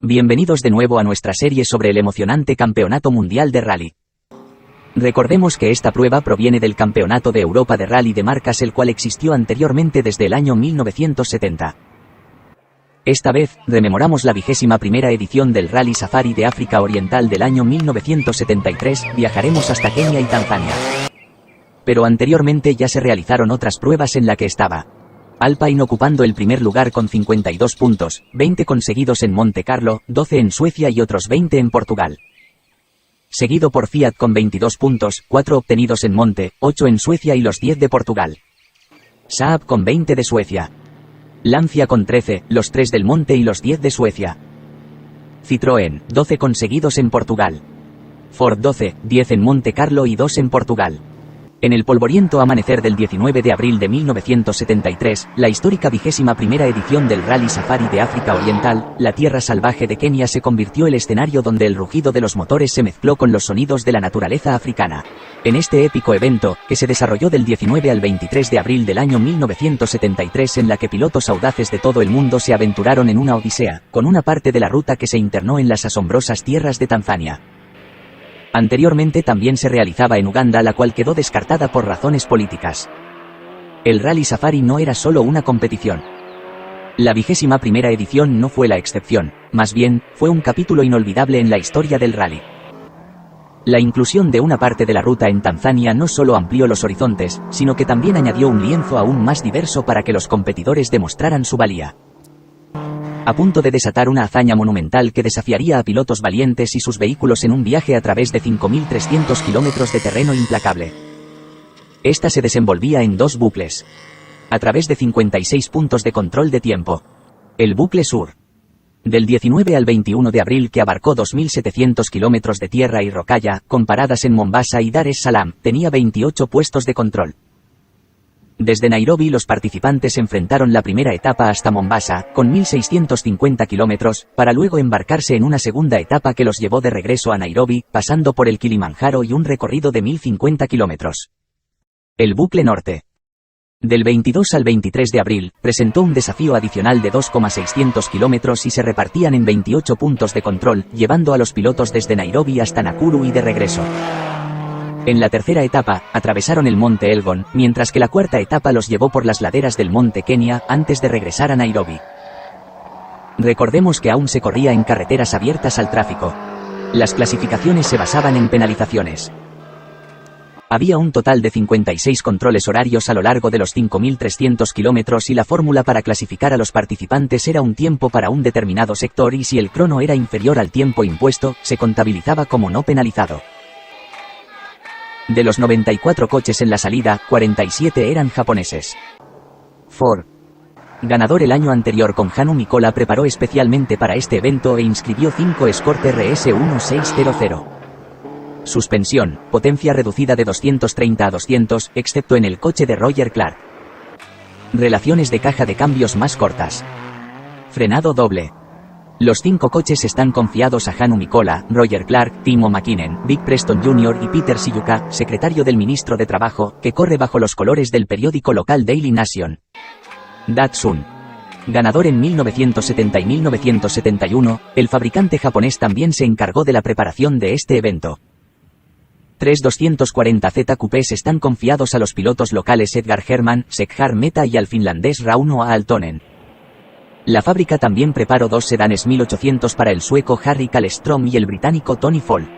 Bienvenidos de nuevo a nuestra serie sobre el emocionante Campeonato Mundial de Rally. Recordemos que esta prueba proviene del Campeonato de Europa de Rally de Marcas, el cual existió anteriormente desde el año 1970. Esta vez, rememoramos la 21ª edición del Rally Safari de África Oriental del año 1973, viajaremos hasta Kenia y Tanzania. Pero anteriormente ya se realizaron otras pruebas en la que estaba Alpine ocupando el primer lugar con 52 puntos, 20 conseguidos en Monte Carlo, 12 en Suecia y otros 20 en Portugal. Seguido por Fiat con 22 puntos, 4 obtenidos en Monte, 8 en Suecia y los 10 de Portugal. Saab con 20 de Suecia. Lancia con 13, los 3 del Monte y los 10 de Suecia. Citroën, 12 conseguidos en Portugal. Ford 12, 10 en Monte Carlo y 2 en Portugal. En el polvoriento amanecer del 19 de abril de 1973, la histórica 21ª edición del Rally Safari de África Oriental, la tierra salvaje de Kenia se convirtió en el escenario donde el rugido de los motores se mezcló con los sonidos de la naturaleza africana. En este épico evento, que se desarrolló del 19 al 23 de abril del año 1973, en la que pilotos audaces de todo el mundo se aventuraron en una odisea, con una parte de la ruta que se internó en las asombrosas tierras de Tanzania. Anteriormente también se realizaba en Uganda, la cual quedó descartada por razones políticas. El Rally Safari no era solo una competición. La 21ª edición no fue la excepción, más bien, fue un capítulo inolvidable en la historia del rally. La inclusión de una parte de la ruta en Tanzania no solo amplió los horizontes, sino que también añadió un lienzo aún más diverso para que los competidores demostraran su valía. A punto de desatar una hazaña monumental que desafiaría a pilotos valientes y sus vehículos en un viaje a través de 5.300 kilómetros de terreno implacable. Esta se desenvolvía en 2 bucles, a través de 56 puntos de control de tiempo. El bucle sur, del 19 al 21 de abril, que abarcó 2.700 kilómetros de tierra y rocalla, con paradas en Mombasa y Dar es Salaam, tenía 28 puestos de control. Desde Nairobi los participantes enfrentaron la primera etapa hasta Mombasa, con 1.650 kilómetros, para luego embarcarse en una segunda etapa que los llevó de regreso a Nairobi, pasando por el Kilimanjaro y un recorrido de 1.050 kilómetros. El bucle norte, del 22 al 23 de abril, presentó un desafío adicional de 2,600 kilómetros y se repartían en 28 puntos de control, llevando a los pilotos desde Nairobi hasta Nakuru y de regreso. En la tercera etapa, atravesaron el monte Elgon, mientras que la cuarta etapa los llevó por las laderas del monte Kenia, antes de regresar a Nairobi. Recordemos que aún se corría en carreteras abiertas al tráfico. Las clasificaciones se basaban en penalizaciones. Había un total de 56 controles horarios a lo largo de los 5.300 kilómetros y la fórmula para clasificar a los participantes era un tiempo para un determinado sector, y si el crono era inferior al tiempo impuesto, se contabilizaba como no penalizado. De los 94 coches en la salida, 47 eran japoneses. Ford, ganador el año anterior con Hannu Mikola, preparó especialmente para este evento e inscribió 5 Escort RS 1600. Suspensión, potencia reducida de 230 a 200, excepto en el coche de Roger Clark. Relaciones de caja de cambios más cortas. Frenado doble. Los 5 coches están confiados a Hannu Mikola, Roger Clark, Timo Mäkinen, Vic Preston Jr. y Peter Siyuka, secretario del ministro de Trabajo, que corre bajo los colores del periódico local Daily Nation. Datsun, ganador en 1970 y 1971, el fabricante japonés también se encargó de la preparación de este evento. 3 240Z Coupés están confiados a los pilotos locales Edgar Herman, Sekhar Mehta y al finlandés Rauno Aaltonen. La fábrica también preparó 2 sedanes 1800 para el sueco Harry Kallström y el británico Tony Fall.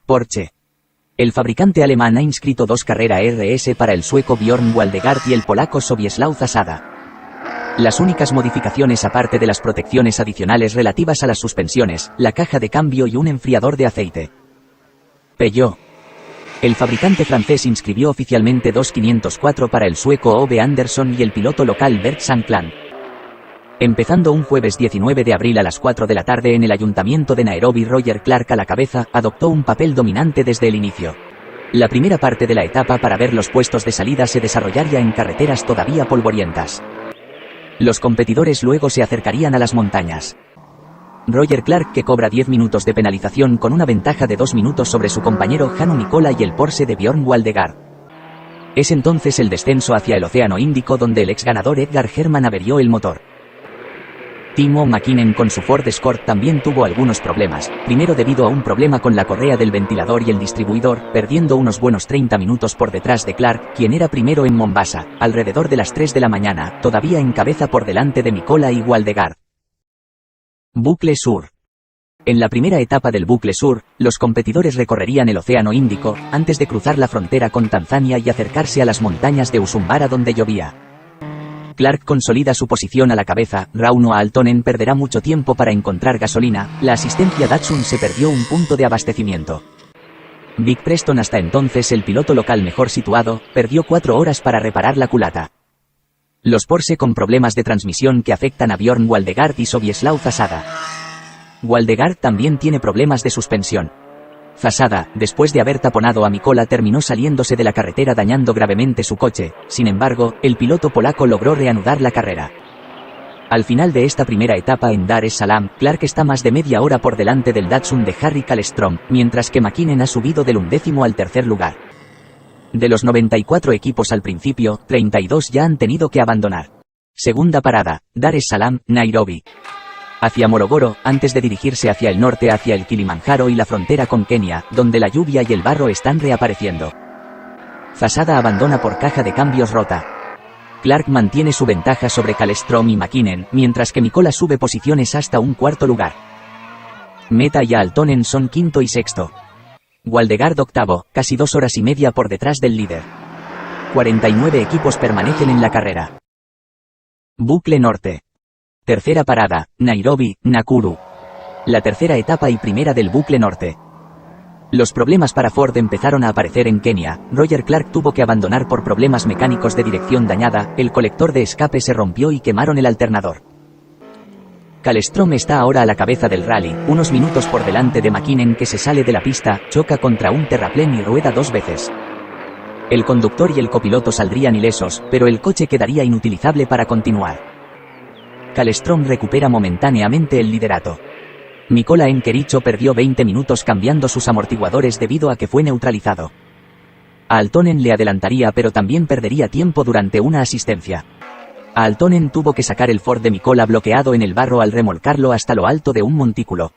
Porsche, el fabricante alemán ha inscrito 2 Carrera RS para el sueco Björn Waldegard y el polaco Sobieslaw Zasada. Las únicas modificaciones, aparte de las protecciones adicionales relativas a las suspensiones, la caja de cambio y un enfriador de aceite. Peugeot, el fabricante francés inscribió oficialmente 2 504 para el sueco Ove Andersson y el piloto local Bert Sankland. Empezando un jueves 19 de abril a las 4 de la tarde en el ayuntamiento de Nairobi, Roger Clark, a la cabeza, adoptó un papel dominante desde el inicio. La primera parte de la etapa para ver los puestos de salida se desarrollaría en carreteras todavía polvorientas. Los competidores luego se acercarían a las montañas. Roger Clark, que cobra 10 minutos de penalización con una ventaja de 2 minutos sobre su compañero Hannu Mikola y el Porsche de Björn Waldegard. Es entonces el descenso hacia el Océano Índico, donde el ex ganador Edgar Herman averió el motor. Timo Mäkinen con su Ford Escort también tuvo algunos problemas, primero debido a un problema con la correa del ventilador y el distribuidor, perdiendo unos buenos 30 minutos por detrás de Clark, quien era primero en Mombasa, alrededor de las 3 de la mañana, todavía en cabeza por delante de Mikola y Waldegaard. Bucle Sur. En la primera etapa del Bucle Sur, los competidores recorrerían el Océano Índico, antes de cruzar la frontera con Tanzania y acercarse a las montañas de Usumbara donde llovía. Clark consolida su posición a la cabeza, Rauno Aaltonen perderá mucho tiempo para encontrar gasolina, la asistencia Datsun se perdió un punto de abastecimiento. Vic Preston, hasta entonces el piloto local mejor situado, perdió 4 horas para reparar la culata. Los Porsche con problemas de transmisión que afectan a Björn Waldegaard y Sobieslaw Zasada. Waldegaard también tiene problemas de suspensión. Zasada, después de haber taponado a Mikola, terminó saliéndose de la carretera dañando gravemente su coche, sin embargo, el piloto polaco logró reanudar la carrera. Al final de esta primera etapa en Dar es Salaam, Clark está más de media hora por delante del Datsun de Harry Kallestrom, mientras que Mäkinen ha subido del 11º al tercer lugar. De los 94 equipos al principio, 32 ya han tenido que abandonar. Segunda parada, Dar es Salaam, Nairobi. Hacia Morogoro, antes de dirigirse hacia el norte hacia el Kilimanjaro y la frontera con Kenia, donde la lluvia y el barro están reapareciendo. Zasada abandona por caja de cambios rota. Clark mantiene su ventaja sobre Kallestrom y Mäkinen, mientras que Mikola sube posiciones hasta un cuarto lugar. Meta y Aaltonen son quinto y sexto. Waldegaard octavo, casi 2 horas y media por detrás del líder. 49 equipos permanecen en la carrera. Bucle Norte. Tercera parada, Nairobi, Nakuru. La tercera etapa y primera del Bucle Norte. Los problemas para Ford empezaron a aparecer en Kenia. Roger Clark tuvo que abandonar por problemas mecánicos de dirección dañada, el colector de escape se rompió y quemaron el alternador. Kallestrom está ahora a la cabeza del rally, unos minutos por delante de Mäkinen, que se sale de la pista, choca contra un terraplén y rueda 2 veces. El conductor y el copiloto saldrían ilesos, pero el coche quedaría inutilizable para continuar. Kallestrom recupera momentáneamente el liderato. Mikola Enkericho perdió 20 minutos cambiando sus amortiguadores debido a que fue neutralizado. Aaltonen le adelantaría, pero también perdería tiempo durante una asistencia. Aaltonen tuvo que sacar el Ford de Mikola bloqueado en el barro al remolcarlo hasta lo alto de un montículo.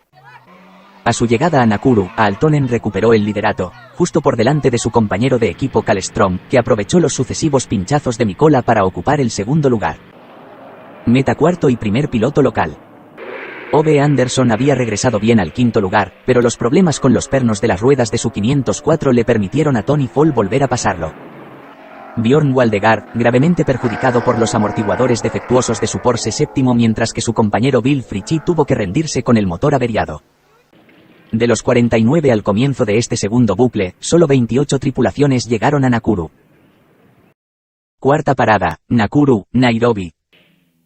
A su llegada a Nakuru, Aaltonen recuperó el liderato, justo por delante de su compañero de equipo Kallestrom, que aprovechó los sucesivos pinchazos de Mikola para ocupar el segundo lugar. Meta cuarto y primer piloto local. Ove Anderson había regresado bien al quinto lugar, pero los problemas con los pernos de las ruedas de su 504 le permitieron a Tony Fall volver a pasarlo. Björn Waldegaard, gravemente perjudicado por los amortiguadores defectuosos de su Porsche séptimo, mientras que su compañero Bill Fritchie tuvo que rendirse con el motor averiado. De los 49 al comienzo de este segundo bucle, solo 28 tripulaciones llegaron a Nakuru. Cuarta parada, Nakuru, Nairobi.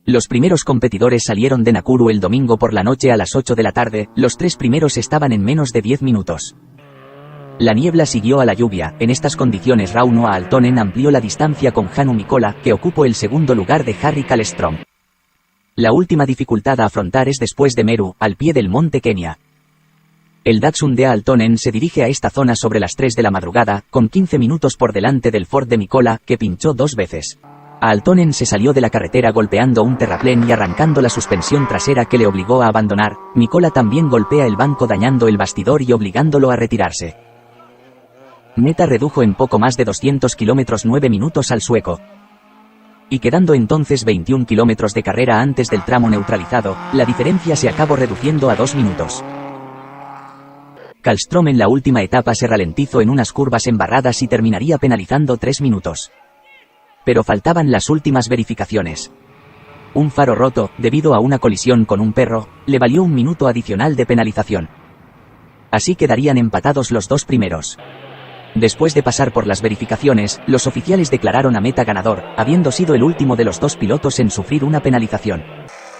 Los primeros competidores salieron de Nakuru el domingo por la noche a las 8 de la tarde, los 3 primeros estaban en menos de 10 minutos. La niebla siguió a la lluvia, en estas condiciones Rauno Aaltonen amplió la distancia con Hannu Mikola, que ocupó el segundo lugar de Harry Kallestrom. La última dificultad a afrontar es después de Meru, al pie del monte Kenia. El Datsun de Aaltonen se dirige a esta zona sobre las 3 de la madrugada, con 15 minutos por delante del Ford de Mikola, que pinchó 2 veces. Aaltonen se salió de la carretera golpeando un terraplén y arrancando la suspensión trasera que le obligó a abandonar. Mikola también golpea el banco dañando el bastidor y obligándolo a retirarse. Meta redujo en poco más de 200 kilómetros 9 minutos al sueco. Y quedando entonces 21 kilómetros de carrera antes del tramo neutralizado, la diferencia se acabó reduciendo a 2 minutos. Kallestrom en la última etapa se ralentizó en unas curvas embarradas y terminaría penalizando 3 minutos. Pero faltaban las últimas verificaciones. Un faro roto, debido a una colisión con un perro, le valió 1 minuto adicional de penalización. Así quedarían empatados los 2 primeros. Después de pasar por las verificaciones, los oficiales declararon a Meta ganador, habiendo sido el último de los 2 pilotos en sufrir una penalización.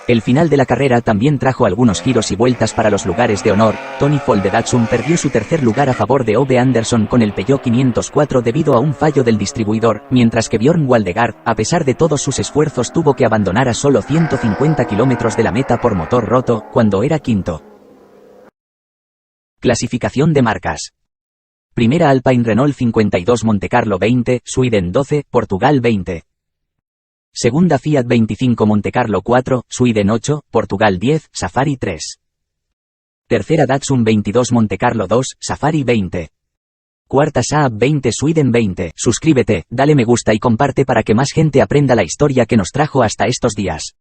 El final de la carrera también trajo algunos giros y vueltas para los lugares de honor. Tony Fall de Datsun perdió su tercer lugar a favor de Ove Anderson con el Peugeot 504 debido a un fallo del distribuidor, mientras que Björn Waldegaard, a pesar de todos sus esfuerzos, tuvo que abandonar a solo 150 kilómetros de la meta por motor roto, cuando era quinto. Clasificación de marcas. Primera Alpine Renault 52 Montecarlo 20, Sweden 12, Portugal 20. Segunda Fiat 25 Montecarlo 4, Sweden 8, Portugal 10, Safari 3. Tercera Datsun 22 Montecarlo 2, Safari 20. Cuarta Saab 20 Sweden 20. Suscríbete, dale me gusta y comparte para que más gente aprenda la historia que nos trajo hasta estos días.